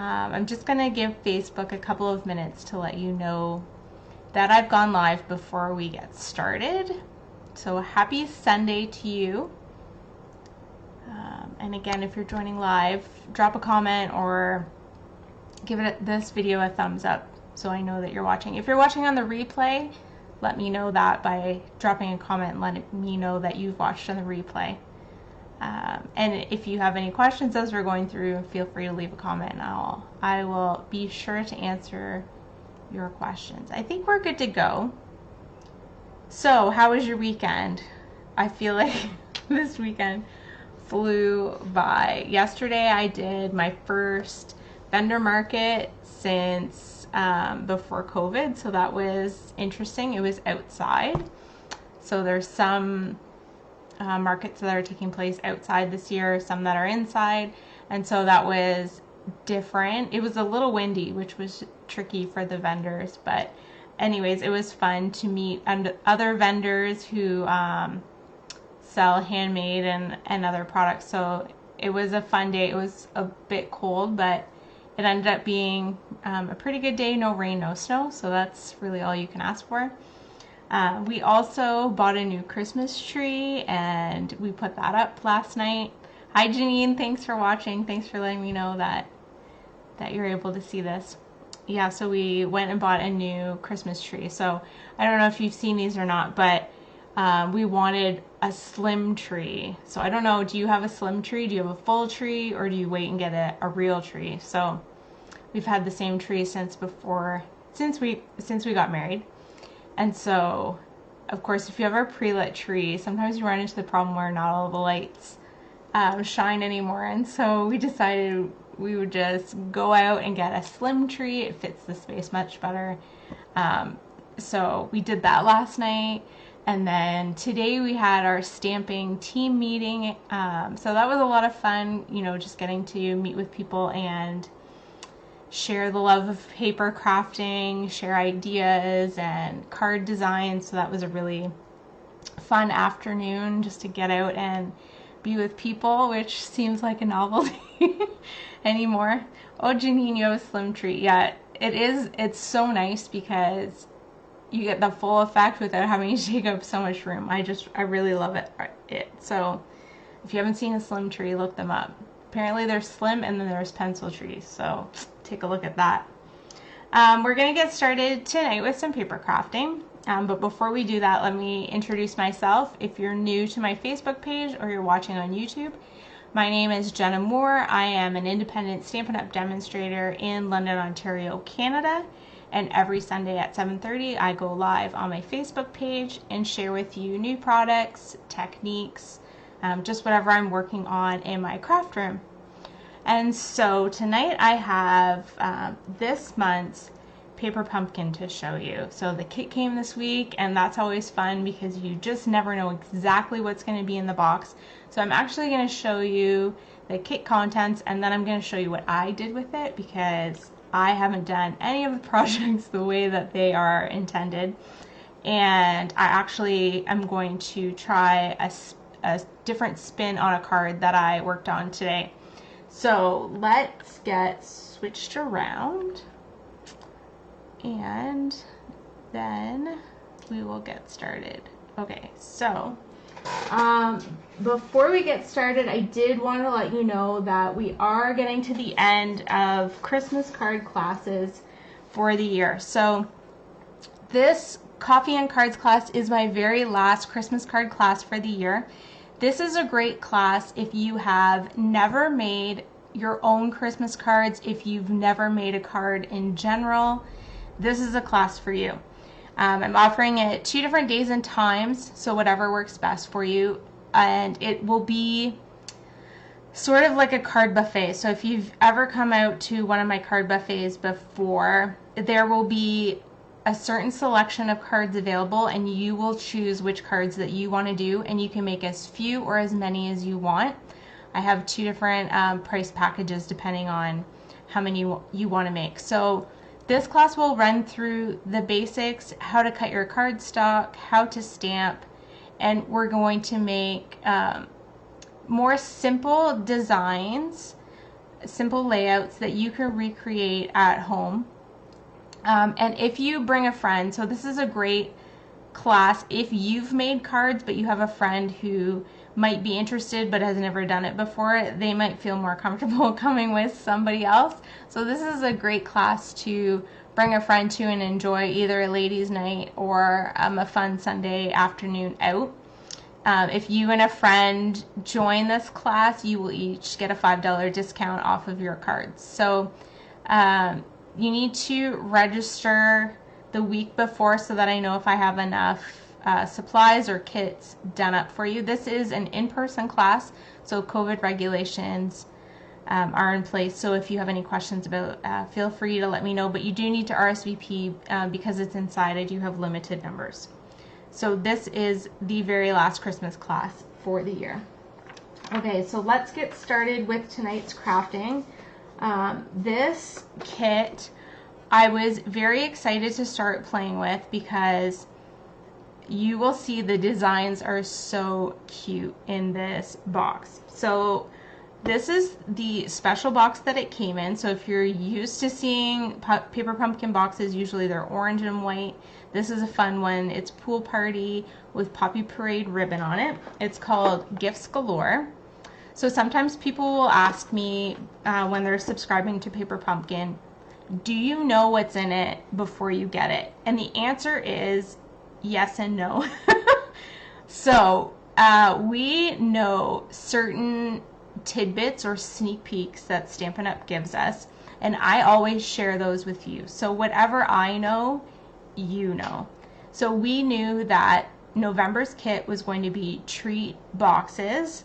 I'm just going to give Facebook a couple of minutes to let you know that I've gone live before we get started. So happy Sunday to you. And again, if you're joining live, drop a comment or give this video a thumbs up so I know that you're watching. If you're watching on the replay, let me know that by dropping a comment and letting me know that you've watched on the replay. And if you have any questions as we're going through, feel free to leave a comment and I will be sure to answer your questions. I think we're good to go. So, how was your weekend? I feel like this weekend flew by. Yesterday I did my first vendor market since before COVID, so that was interesting. It was outside. So there's some markets that are taking place outside this year, some that are inside, and so that was different. It was a little windy, which was tricky for the vendors, but anyways, it was fun to meet other vendors who sell handmade and other products. So it was a fun day. It was a bit cold, but it ended up being a pretty good day. No rain, no snow, so that's really all you can ask for. We also bought a new Christmas tree and we put that up last night. Hi Janine, thanks for watching. Thanks for letting me know that you're able to see this. Yeah, so we went and bought a new Christmas tree. So I don't know if you've seen these or not, but we wanted a slim tree. So I don't know, do you have a slim tree? Do you have a full tree, or do you wait and get a real tree? So we've had the same tree since we got married. And so, of course, if you have a pre-lit tree, sometimes you run into the problem where not all the lights shine anymore. And so we decided we would just go out and get a slim tree. It fits the space much better. So we did that last night. And then today we had our stamping team meeting. So that was a lot of fun, you know, just getting to meet with people and share the love of paper crafting, share ideas and card design. So that was a really fun afternoon just to get out and be with people, which seems like a novelty anymore. Oh, Janine, you have a slim tree. Yeah, it is. It's so nice because you get the full effect without having to take up so much room. I really love it. So if you haven't seen a slim tree, look them up. Apparently there's slim and then there's pencil trees, so take a look at that. We're going to get started tonight with some paper crafting, but before we do that, let me introduce myself. If you're new to my Facebook page or you're watching on YouTube, my name is Jenna Moore. I am an independent Stampin' Up! Demonstrator in London, Ontario, Canada, and every Sunday at 7:30 I go live on my Facebook page and share with you new products, techniques, just whatever I'm working on in my craft room. And so tonight I have this month's paper pumpkin to show you. So the kit came this week, and that's always fun because you just never know exactly what's going to be in the box. So I'm actually going to show you the kit contents, and then I'm going to show you what I did with it because I haven't done any of the projects the way that they are intended. And I actually am going to try a different spin on a card that I worked on today. So let's get switched around and then we will get started. Okay, so before we get started, I did want to let you know that we are getting to the end of Christmas card classes for the year. So this Coffee and Cards class is my very last Christmas card class for the year. This is a great class if you have never made your own Christmas cards, if you've never made a card in general. This is a class for you. I'm offering it 2 different days and times, so whatever works best for you. And it will be sort of like a card buffet. So if you've ever come out to one of my card buffets before, there will be a certain selection of cards available, and you will choose which cards that you want to do, and you can make as few or as many as you want. I have 2 different price packages depending on how many you want to make. So this class will run through the basics, how to cut your cardstock, how to stamp, and we're going to make more simple designs simple layouts that you can recreate at home. And if you bring a friend, so this is a great class if you've made cards but you have a friend who might be interested but has never done it before, they might feel more comfortable coming with somebody else. So this is a great class to bring a friend to and enjoy either a ladies' night or a fun Sunday afternoon out. If you and a friend join this class, you will each get a $5 discount off of your cards. So you need to register the week before so that I know if I have enough supplies or kits done up for you. This is an in-person class, so COVID regulations are in place. So if you have any questions about, feel free to let me know. But you do need to RSVP because it's inside. I do have limited numbers. So this is the very last Christmas class for the year. Okay, so let's get started with tonight's crafting. This kit I was very excited to start playing with because you will see the designs are so cute in this box. So this is the special box that it came in. So if you're used to seeing paper pumpkin boxes, usually they're orange and white. This is a fun one. It's Pool Party with Poppy Parade ribbon on it. It's called Gifts Galore. So sometimes people will ask me when they're subscribing to Paper Pumpkin, do you know what's in it before you get it? And the answer is yes and no. So we know certain tidbits or sneak peeks that Stampin' Up! Gives us, and I always share those with you. So whatever I know, you know. So we knew that November's kit was going to be treat boxes,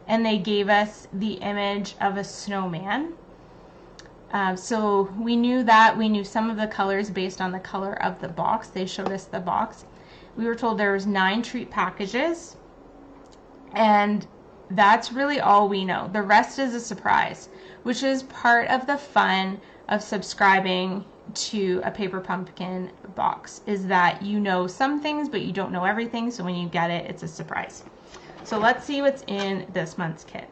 and they gave us the image of a snowman. So we knew that. We knew some of the colors based on the color of the box. They showed us the box. We were told there was 9 treat packages, and that's really all we know. The rest is a surprise, which is part of the fun of subscribing to a Paper Pumpkin box, is that you know some things but you don't know everything, so when you get it, it's a surprise. So let's see what's in this month's kit.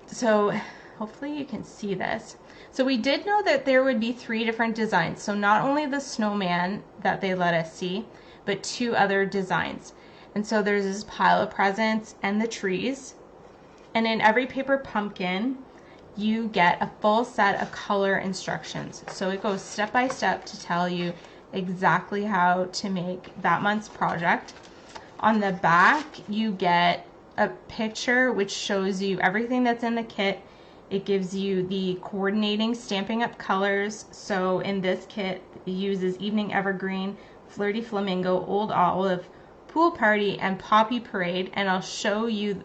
So hopefully you can see this. So we did know that there would be 3 different designs. So not only the snowman that they let us see, but 2 other designs. And so there's this pile of presents and the trees. And in every Paper Pumpkin, you get a full set of color instructions. So it goes step by step to tell you exactly how to make that month's project. On the back, you get a picture which shows you everything that's in the kit. It gives you the coordinating Stampin' Up! Colors. So in this kit, it uses Evening Evergreen, Flirty Flamingo, Old Olive, Pool Party, and Poppy Parade. And I'll show you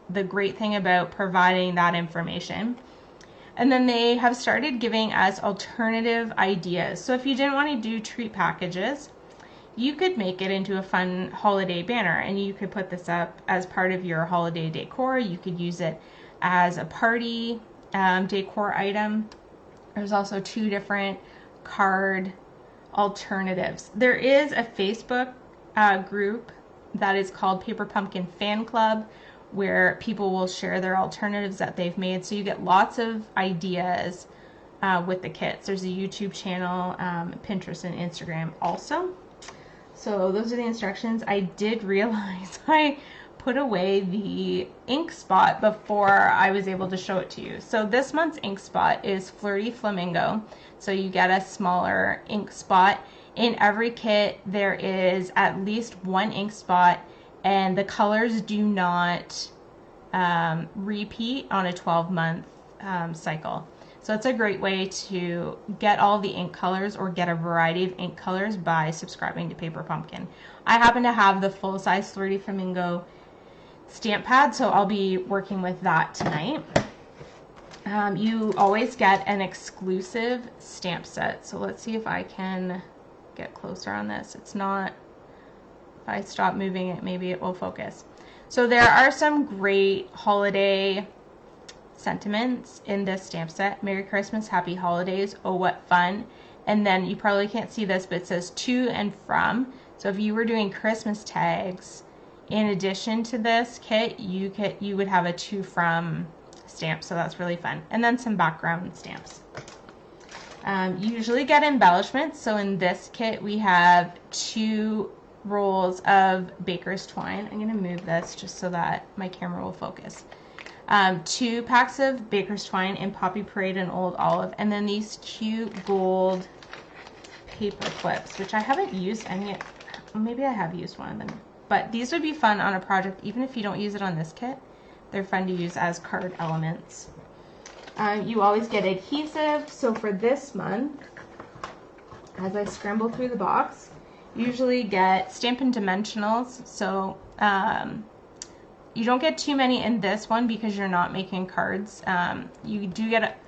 the great thing about providing that information. And then they have started giving us alternative ideas. So if you didn't want to do treat packages, you could make it into a fun holiday banner, and you could put this up as part of your holiday decor. You could use it as a party decor item. There's also 2 different card alternatives. There is a Facebook group that is called Paper Pumpkin Fan Club, where people will share their alternatives that they've made. So you get lots of ideas with the kits. There's a YouTube channel, Pinterest, and Instagram also. So those are the instructions. I did realize I put away the ink spot before I was able to show it to you. So this month's ink spot is Flirty Flamingo. So you get a smaller ink spot. In every kit, there is at least 1 ink spot, and the colors do not repeat on a 12-month cycle. So it's a great way to get all the ink colors or get a variety of ink colors by subscribing to Paper Pumpkin. I happen to have the full-size Flirty Flamingo stamp pad, so I'll be working with that tonight. You always get an exclusive stamp set. So let's see if I can get closer on this. It's not, if I stop moving it, maybe it will focus. So there are some great holiday sentiments in this stamp set. Merry Christmas, Happy Holidays, oh what fun. And then you probably can't see this, but it says to and from. So if you were doing Christmas tags, in addition to this kit, you would have a to from stamps, so that's really fun. And then some background stamps. You usually get embellishments, so in this kit we have 2 rolls of baker's twine. I'm going to move this just so that my camera will focus. 2 packs of baker's twine in Poppy Parade and Old Olive, and then these cute gold paper clips, which I haven't used any. Maybe I have used one of them, but these would be fun on a project even if you don't use it on this kit. They're fun to use as card elements. You always get adhesive, so for this month, as I scramble through the box, you usually get Stampin' Dimensionals, so you don't get too many in this one because you're not making cards. You do get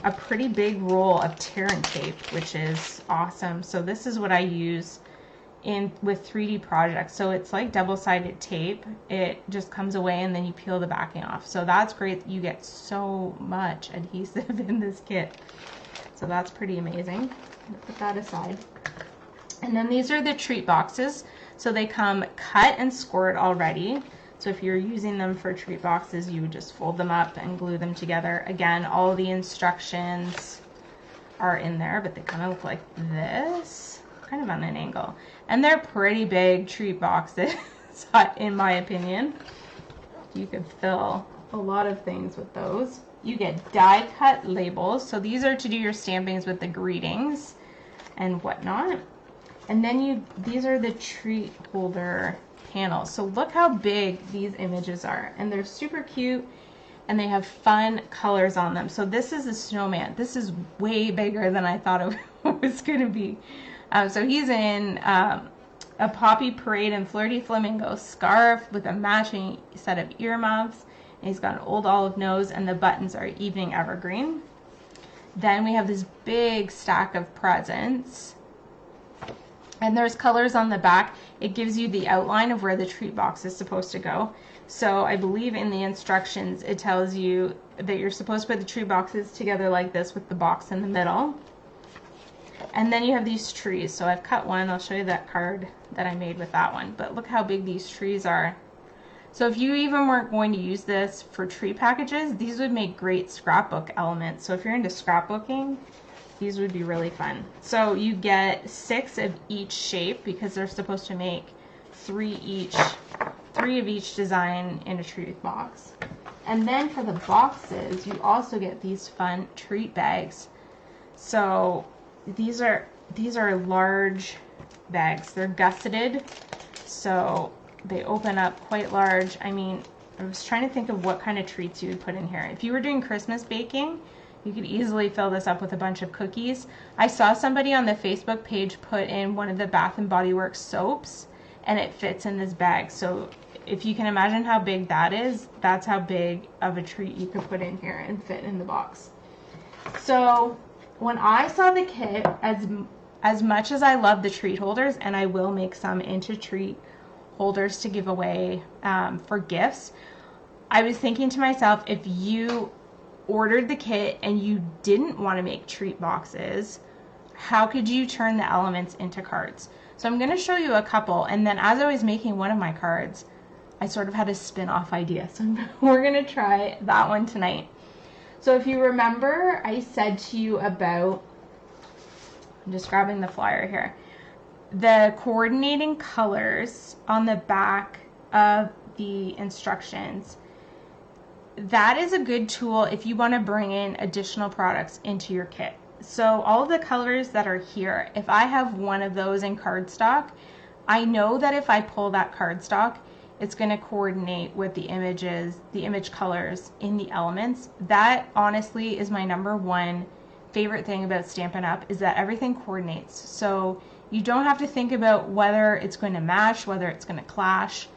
a pretty big roll of tear and tape, which is awesome. So this is what I use with 3D projects. So it's like double-sided tape. It just comes away and then you peel the backing off. So that's great. You get so much adhesive in this kit. So that's pretty amazing. Put that aside. And then these are the treat boxes. So they come cut and scored already. So if you're using them for treat boxes, you would just fold them up and glue them together. Again, all the instructions are in there, but they kind of look like this, kind of on an angle. And they're pretty big treat boxes, in my opinion. You could fill a lot of things with those. You get die cut labels. So these are to do your stampings with the greetings and whatnot. And then these are the treat holder panels. So look how big these images are, and they're super cute, and they have fun colors on them. So this is a snowman. This is way bigger than I thought it was going to be. So he's in a Poppy Parade and Flirty Flamingo scarf with a matching set of earmuffs. And he's got an Old Olive nose, and the buttons are Evening Evergreen. Then we have this big stack of presents. And there's colors on the back. It gives you the outline of where the treat box is supposed to go. So I believe in the instructions it tells you that you're supposed to put the treat boxes together like this with the box in the middle. And then you have these trees. So I've cut one. I'll show you that card that I made with that one. But look how big these trees are. So if you even weren't going to use this for tree packages, these would make great scrapbook elements. So if you're into scrapbooking, these would be really fun. So you get 6 of each shape because they're supposed to make 3 of each design in a treat box. And then for the boxes, you also get these fun treat bags. So these are large bags. They're gusseted, so they open up quite large. I mean, I was trying to think of what kind of treats you would put in here. If you were doing Christmas baking, you could easily fill this up with a bunch of cookies. I saw somebody on the Facebook page put in one of the Bath & Body Works soaps, and it fits in this bag. So if you can imagine how big that is, that's how big of a treat you could put in here and fit in the box. So when I saw the kit, as much as I love the treat holders, and I will make some into treat holders to give away for gifts, I was thinking to myself, if you ordered the kit and you didn't want to make treat boxes, how could you turn the elements into cards? So I'm going to show you a couple, and then as I was making one of my cards, I sort of had a spin-off idea. So we're going to try that one tonight. So if you remember, I said to you about, I'm just grabbing the flyer here, the coordinating colors on the back of the instructions. That is a good tool if you want to bring in additional products into your kit. So all of the colors that are here, if I have one of those in cardstock, I know that if I pull that cardstock, it's going to coordinate with the images, the image colors in the elements. That honestly is my #1 favorite thing about Stampin' Up! Is that everything coordinates. So you don't have to think about whether it's going to match, whether it's going to clash.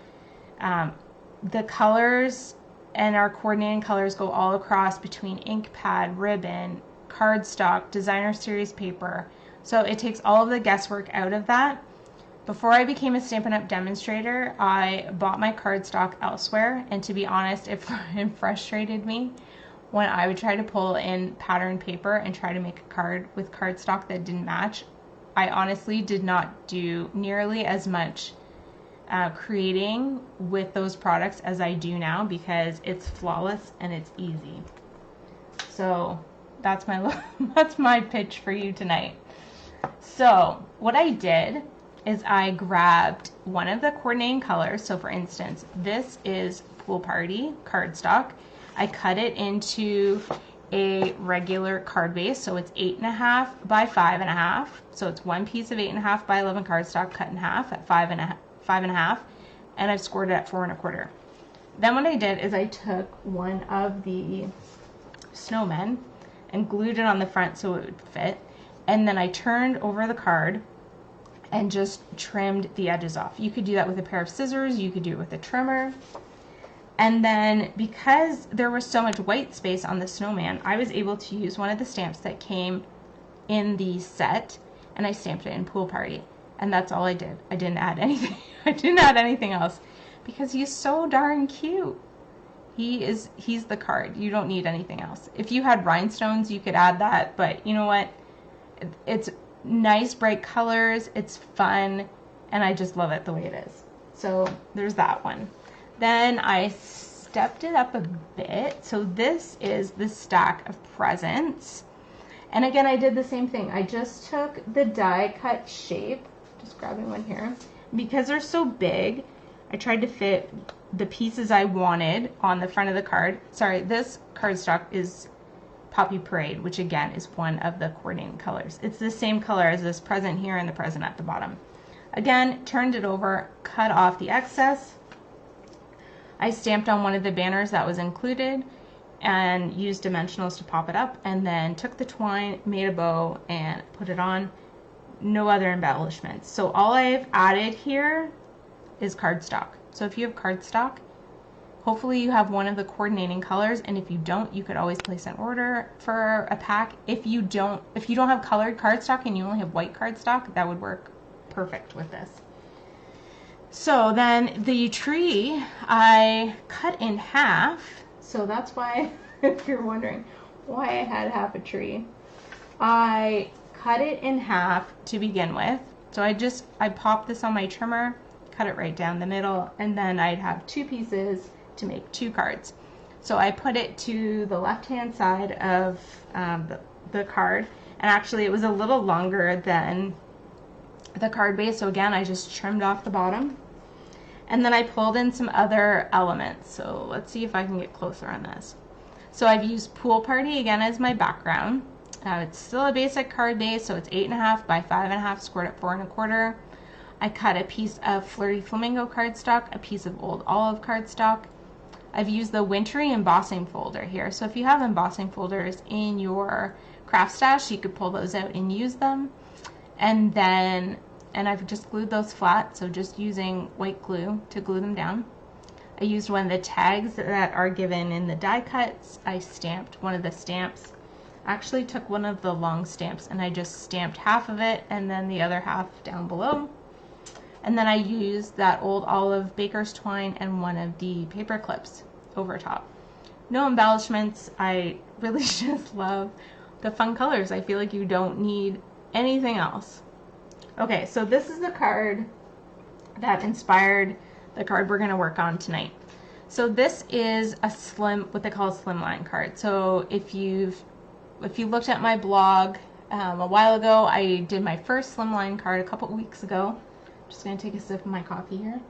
The colors and our coordinating colors go all across between ink pad, ribbon, cardstock, designer series paper. So it takes all of the guesswork out of that. Before I became a Stampin' Up! Demonstrator, I bought my cardstock elsewhere, and to be honest, it frustrated me when I would try to pull in pattern paper and try to make a card with cardstock that didn't match. I honestly did not do nearly as much creating with those products as I do now, because it's flawless and it's easy. So that's my pitch for you tonight. So what I did is I grabbed one of the coordinating colors. So for instance, this is Pool Party cardstock. I cut it into a regular card base, so it's 8.5 by 5.5. So it's one piece of 8.5 by 11 cardstock cut in half at 5.5, and I've scored it at 4.25. Then what I did is I took one of the snowmen and glued it on the front so it would fit, and then I turned over the card and just trimmed the edges off. You could do that with a pair of scissors, you could do it with a trimmer. And then because there was so much white space on the snowman, I was able to use one of the stamps that came in the set, and I stamped it in Pool Party. And that's all I did. I didn't add anything. I didn't add anything else because he's so darn cute. He's the card. You don't need anything else. If you had rhinestones, you could add that, but you know what? It's nice, bright colors, it's fun, and I just love it the way it is. So there's that one. Then I stepped it up a bit. So this is the stack of presents. And again, I did the same thing. I just took the die cut shape, just grabbing one here. Because they're so big, I tried to fit the pieces I wanted on the front of the card. Sorry, this cardstock is Poppy Parade, which again is one of the coordinating colors. It's the same color as this present here and the present at the bottom. Again, turned it over, cut off the excess. I stamped on one of the banners that was included and used dimensionals to pop it up, and then took the twine, made a bow, and put it on. No other embellishments. So all I've added here is cardstock. So if you have cardstock, hopefully you have one of the coordinating colors, and if you don't, you could always place an order for a pack. If you don't have colored cardstock and you only have white cardstock, that would work perfect with this. So then the tree I cut in half. So that's why, if you're wondering why I had half a tree, I cut it in half to begin with. So I popped this on my trimmer, cut it right down the middle, and then I'd have two pieces to make two cards. So I put it to the left hand side of the card, and actually it was a little longer than the card base, so again I just trimmed off the bottom, and then I pulled in some other elements. So let's see if I can get closer on this. So I've used Pool Party again as my background. It's still a basic card base, so it's 8.5 by 5.5, scored at 4.25. I cut a piece of Flirty Flamingo cardstock, a piece of Old Olive cardstock. I've used the Wintry embossing folder here. So if you have embossing folders in your craft stash, you could pull those out and use them. And I've just glued those flat, so just using white glue to glue them down. I used one of the tags that are given in the die cuts. I stamped one of the stamps. I actually took one of the long stamps and I just stamped half of it and then the other half down below. And then I used that Old Olive baker's twine and one of the paper clips over top. No embellishments. I really just love the fun colors. I feel like you don't need anything else. Okay, so this is the card that inspired the card we're going to work on tonight. So this is what they call a slimline card. So if you looked at my blog a while ago, I did my first slimline card a couple weeks ago. Just going to take a sip of my coffee here.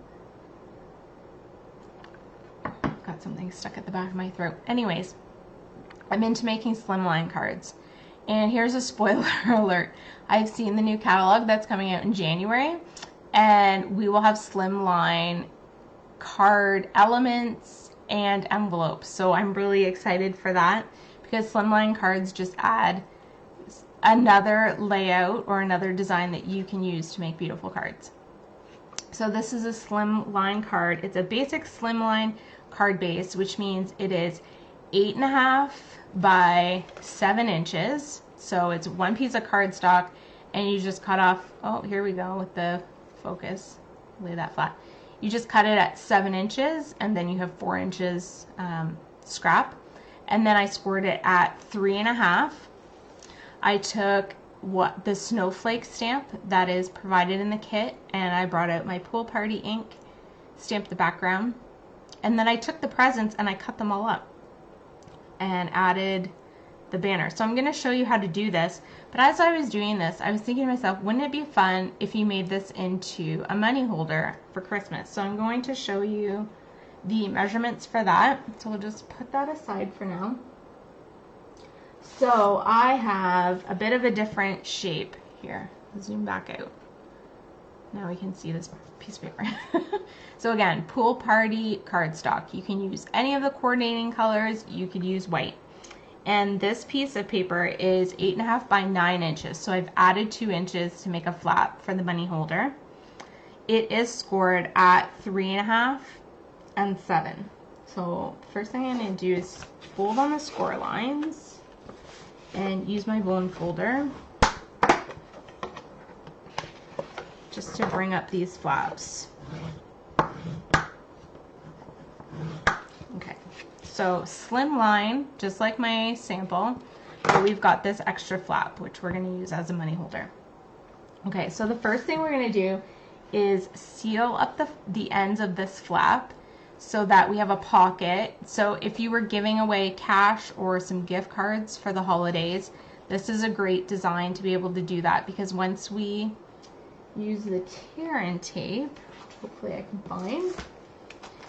Got something stuck at the back of my throat. Anyways, I'm into making slimline cards. And here's a spoiler alert. I've seen the new catalog that's coming out in January, and we will have slimline card elements and envelopes. So I'm really excited for that, because slimline cards just add another layout or another design that you can use to make beautiful cards. So this is a slimline card. It's a basic slimline card base, which means it is 8.5 by 7 inches. So it's one piece of cardstock, and you just cut off, oh, here we go with the focus, lay that flat. You just cut it at 7 inches, and then you have 4 inches scrap. And then I scored it at 3.5. I took the snowflake stamp that is provided in the kit, and I brought out my Pool Party ink stamp the background. And then I took the presents and I cut them all up and added the banner. So I'm going to show you how to do this. But as I was doing this, I was thinking to myself, wouldn't it be fun if you made this into a money holder for Christmas? So I'm going to show you the measurements for that. So we'll just put that aside for now. So I have a bit of a different shape here. Zoom back out. Now we can see this piece of paper. So again, Pool Party cardstock. You can use any of the coordinating colors. You could use white. And this piece of paper is 8.5 by 9 inches. So I've added 2 inches to make a flap for the money holder. It is scored at 3.5 and 7. So first thing I'm going to do is fold on the score lines and use my bone folder just to bring up these flaps. Okay, so Slimline, just like my sample, but we've got this extra flap, which we're going to use as a money holder. Okay, so the first thing we're going to do is seal up the ends of this flap so that we have a pocket. So if you were giving away cash or some gift cards for the holidays, this is a great design to be able to do that, because once we use the tear and tape, hopefully I can find,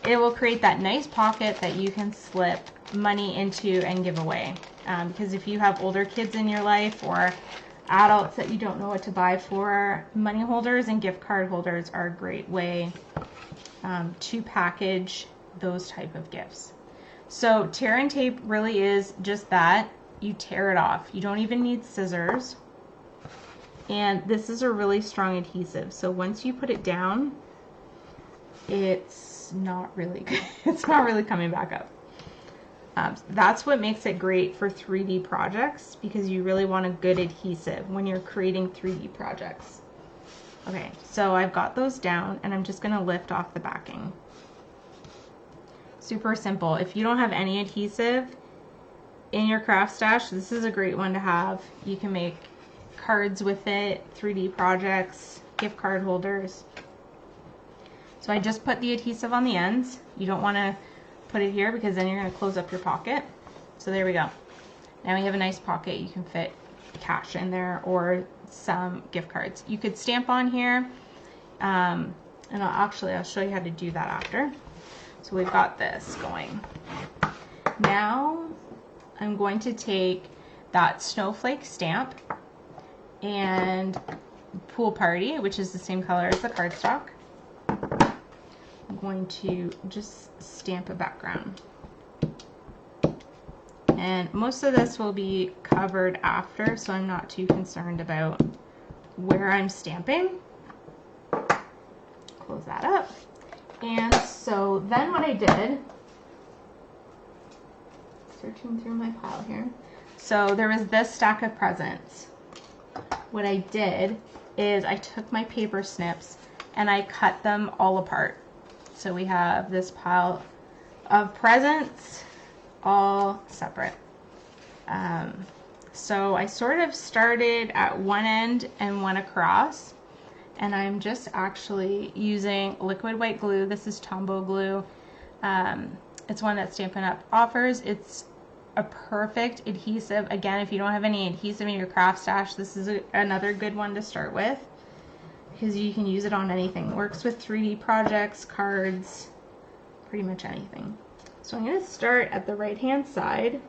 it will create that nice pocket that you can slip money into and give away. Because if you have older kids in your life or adults that you don't know what to buy for, money holders and gift card holders are a great way to package those type of gifts. So tear and tape really is just that. You tear it off. You don't even need scissors. And this is a really strong adhesive. So once you put it down, it's not really good. It's not really coming back up. That's what makes it great for 3D projects, because you really want a good adhesive when you're creating 3D projects. Okay, so I've got those down and I'm just going to lift off the backing. Super simple. If you don't have any adhesive in your craft stash, this is a great one to have. You can make cards with it, 3D projects, gift card holders. So I just put the adhesive on the ends. You don't want to put it here because then you're going to close up your pocket. So there we go. Now we have a nice pocket. You can fit cash in there or some gift cards. You could stamp on here, and I'll show you how to do that after. So we've got this going. Now I'm going to take that snowflake stamp and Pool Party, which is the same color as the cardstock. I'm going to just stamp a background. And most of this will be covered after, so I'm not too concerned about where I'm stamping. Close that up. And so then what I did, searching through my pile here, so there was this stack of presents. What I did is I took my paper snips and I cut them all apart. So we have this pile of presents all separate. So I sort of started at one end and went across, and I'm just actually using liquid white glue. This is Tombow glue. It's one that Stampin' Up! Offers. It's a perfect adhesive. Again, if you don't have any adhesive in your craft stash, this is another good one to start with, because you can use it on anything. It works with 3D projects, cards, pretty much anything. So I'm going to start at the right hand side.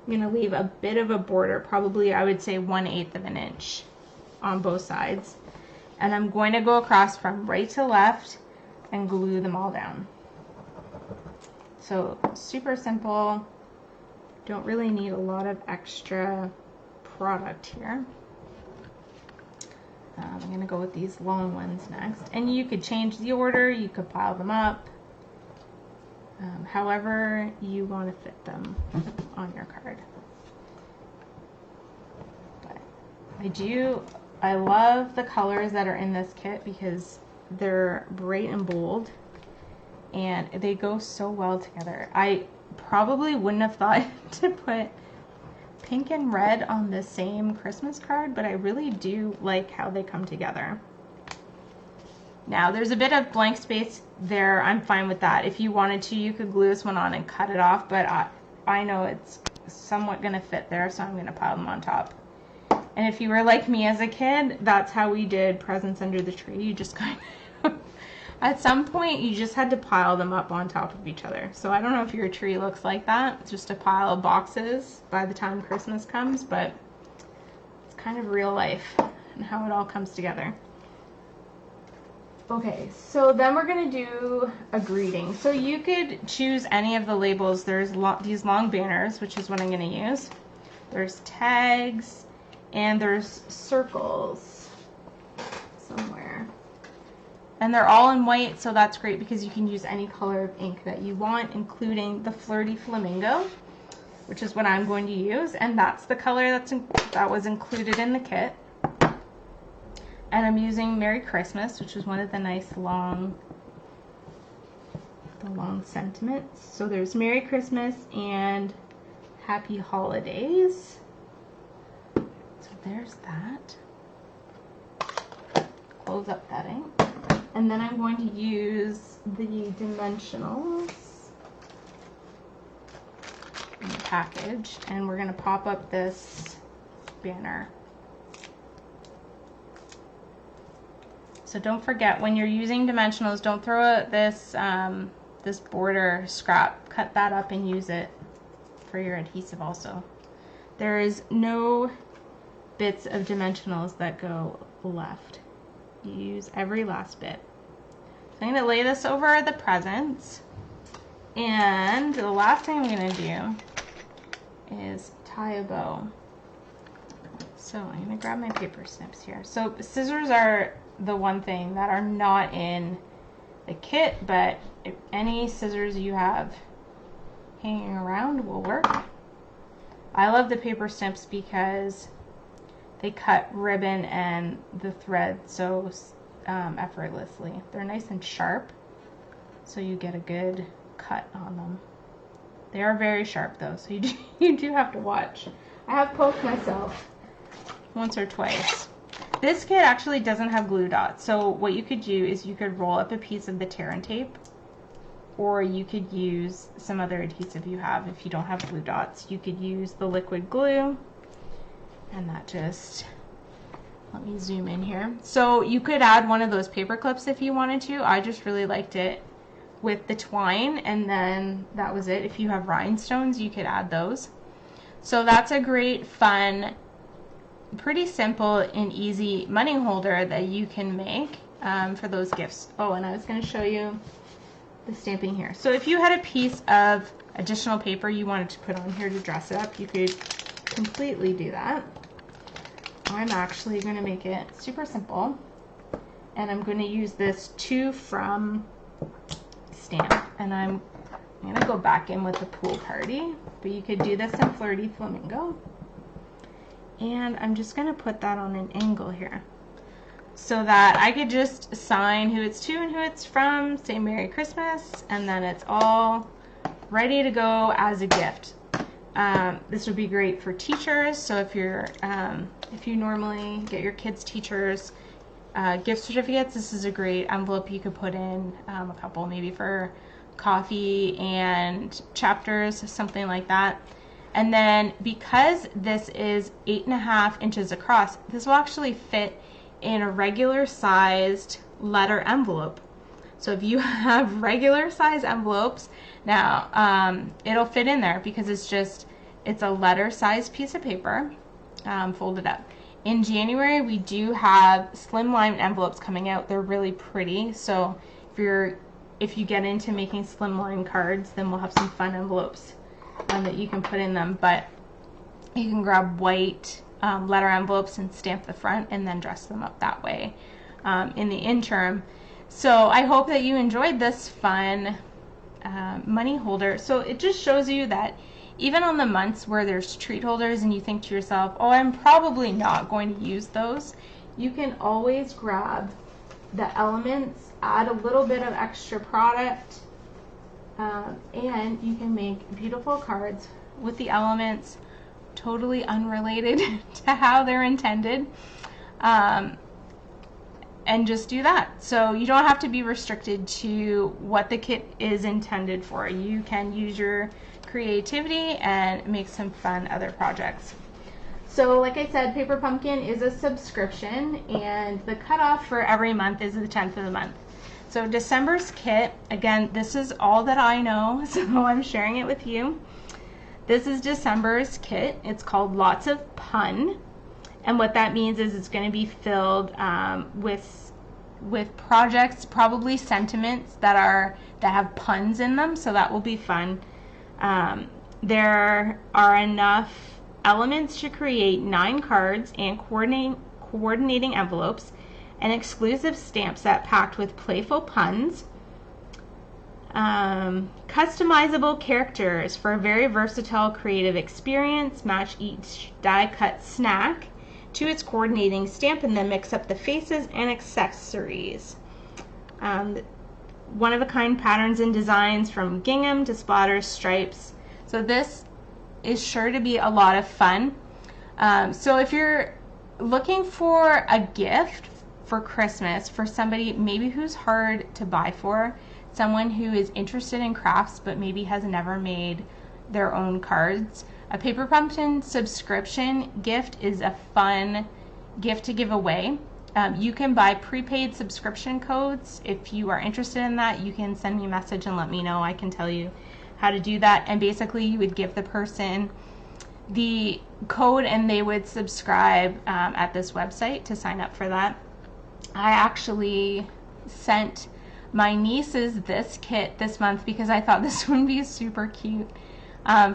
I'm going to leave a bit of a border, probably I would say 1/8 of an inch on both sides. And I'm going to go across from right to left and glue them all down. So super simple. Don't really need a lot of extra product here. I'm going to go with these long ones next. And you could change the order, you could pile them up, however you want to fit them on your card. But I love the colors that are in this kit because they're bright and bold and they go so well together. I probably wouldn't have thought to put pink and red on the same Christmas card, but I really do like how they come together. Now there's a bit of blank space there. I'm fine with that. If you wanted to, you could glue this one on and cut it off, but I know it's somewhat going to fit there, so I'm going to pile them on top. And if you were like me as a kid, that's how we did presents under the tree. You just kind of, at some point, you just had to pile them up on top of each other. So I don't know if your tree looks like that. It's just a pile of boxes by the time Christmas comes, but it's kind of real life and how it all comes together. Okay, so then we're going to do a greeting. So you could choose any of the labels. There's these long banners, which is what I'm going to use. There's tags, and there's circles somewhere. And they're all in white, so that's great because you can use any color of ink that you want, including the Flirty Flamingo, which is what I'm going to use. And that's the color that was included in the kit. And I'm using Merry Christmas, which is one of the nice long sentiments. So there's Merry Christmas and Happy Holidays. So there's that. Close up that ink. And then I'm going to use the dimensionals in the package. And we're going to pop up this banner. So don't forget, when you're using dimensionals, don't throw this this border scrap. Cut that up and use it for your adhesive also. There is no bits of dimensionals that go left. You use every last bit. So I'm going to lay this over the presents. And the last thing I'm going to do is tie a bow. So I'm going to grab my paper snips here. So scissors are the one thing that are not in the kit, but if any scissors you have hanging around will work. I love the paper snips because they cut ribbon and the thread so effortlessly. They're nice and sharp, so you get a good cut on them. They are very sharp though, so you do have to watch. I have poked myself once or twice. This kit actually doesn't have glue dots, so what you could do is you could roll up a piece of the tear and tape, or you could use some other adhesive you have. If you don't have glue dots, you could use the liquid glue, and that just, let me zoom in here. So you could add one of those paper clips if you wanted to. I just really liked it with the twine, and then that was it. If you have rhinestones, you could add those. So that's a great, fun, pretty simple and easy money holder that you can make for those gifts. Oh, and I was going to show you the stamping here. So if you had a piece of additional paper you wanted to put on here to dress it up, you could completely do that. I'm actually going to make it super simple, and I'm going to use this To From stamp, and I'm going to go back in with the Pool Party, but you could do this in Flirty Flamingo. And I'm just going to put that on an angle here so that I could just sign who it's to and who it's from, say Merry Christmas, and then it's all ready to go as a gift. This would be great for teachers, so if you normally get your kids' teachers gift certificates, this is a great envelope you could put in a couple, maybe for coffee and chapters, something like that. And then because this is 8.5 inches across, this will actually fit in a regular sized letter envelope. So if you have regular size envelopes, now it'll fit in there because it's a letter sized piece of paper folded up. In January, we do have slimline envelopes coming out. They're really pretty. So if you get into making slimline cards, then we'll have some fun envelopes that you can put in them. But you can grab white letter envelopes and stamp the front and then dress them up that way in the interim. So I hope that you enjoyed this fun money holder. So it just shows you that even on the months where there's treat holders and you think to yourself, oh, I'm probably not going to use those, you can always grab the elements, add a little bit of extra product, and you can make beautiful cards with the elements, totally unrelated to how they're intended. And and just do that. So you don't have to be restricted to what the kit is intended for. You can use your creativity and make some fun other projects. So like I said, Paper Pumpkin is a subscription, and the cutoff for every month is the 10th of the month. So December's kit, again, this is all that I know, so I'm sharing it with you. This is December's kit. It's called Lots of Pun. And what that means is it's going to be filled with projects, probably sentiments that have puns in them, so that will be fun. There are enough elements to create 9 cards and coordinating envelopes, an exclusive stamp set packed with playful puns, customizable characters for a very versatile creative experience. Match each die cut snack to its coordinating stamp and then mix up the faces and accessories. One-of-a-kind patterns and designs from gingham to splatters, stripes. So this is sure to be a lot of fun. So if you're looking for a gift for Christmas for somebody maybe who's hard to buy for, someone who is interested in crafts but maybe has never made their own cards, a Paper Pumpkin subscription gift is a fun gift to give away. You can buy prepaid subscription codes. If you are interested in that, you can send me a message and let me know. I can tell you how to do that. And basically you would give the person the code and they would subscribe at this website to sign up for that. I actually sent my nieces this kit this month because I thought this would be super cute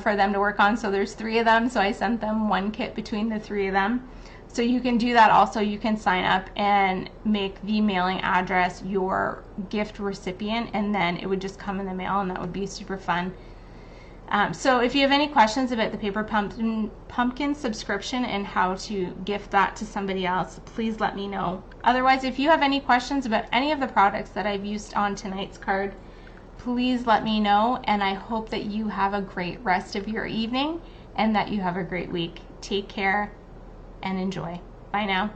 for them to work on. So there's 3 of them, so I sent them one kit between the 3 of them. So you can do that also. You can sign up and make the mailing address your gift recipient, and then it would just come in the mail, and that would be super fun. So if you have any questions about the Paper Pumpkin subscription and how to gift that to somebody else, please let me know. Otherwise, if you have any questions about any of the products that I've used on tonight's card, please let me know, and I hope that you have a great rest of your evening and that you have a great week. Take care and enjoy. Bye now.